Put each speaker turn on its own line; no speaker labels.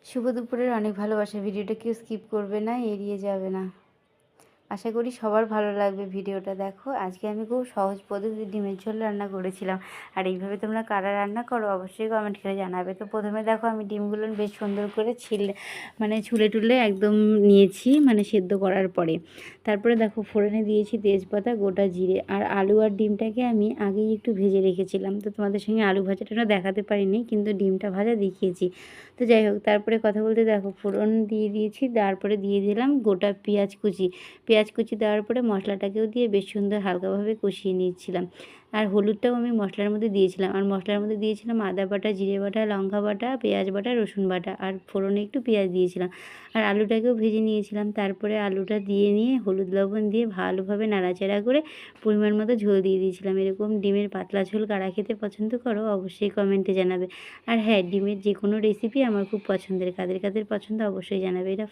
শুভ দুপুরের অনেক ভালোবাসা। ভিডিওটা কেউ স্কিপ করবে না, এড়িয়ে যাবে না। আশা করি সবার ভালো লাগবে ভিডিওটা। দেখো, আজকে আমি খুব সহজ পদ্ধতিতে ডিমের ঝোল রান্না করেছিলাম। আর এইভাবে তোমরা কারা রান্না করো অবশ্যই কমেন্ট করে জানাবে। তো প্রথমে দেখো, আমি ডিমগুলো বেশ সুন্দর করে ছুলে টুলে একদম নিয়েছি, সেদ্ধ করার পরে। তারপরে দেখো, ফোড়নে দিয়েছি তেজপাতা, গোটা জিরে আর আলু আর ডিমটাকে আমি আগেই একটু ভেজে রেখেছিলাম। তো তোমাদের সঙ্গে আলু ভাজাটা দেখাতে পারিনি, কিন্তু ডিমটা ভাজা দেখিয়েছি। তো যাই হোক, তারপরে কথা বলতে দেখো, ফোড়ন দিয়ে দিয়েছি, তারপরে দিয়ে দিলাম গোটা পেঁয়াজ কুচি। পেঁয়াজ কুচি দেওয়ার পরে মশলাটাকেও দিয়ে বেশ সুন্দর হালকাভাবে কষিয়ে নিচ্ছিলাম। আর হলুদটাও আমি মশলার মধ্যে দিয়েছিলাম, আর মশলার মধ্যে দিয়েছিলাম আদা বাটা, জিরে বাটা, লঙ্কা বাটা, পেঁয়াজ বাটা, রসুন বাটা, আর ফোড়নে একটু পেঁয়াজ দিয়েছিলাম। আর আলুটাকেও ভেজে নিয়েছিলাম। তারপরে আলুটা দিয়ে নিয়ে হলুদ লবণ দিয়ে ভালোভাবে নাড়াচাড়া করে পরিমাণ মতো ঝোল দিয়ে দিয়েছিলাম। এরকম ডিমের পাতলা ঝোল কারা খেতে পছন্দ করো অবশ্যই কমেন্টে জানাবে। আর হ্যাঁ, ডিমের যে কোনো রেসিপি আমার খুব পছন্দের, কাদের কাদের পছন্দ অবশ্যই জানাবে। এটা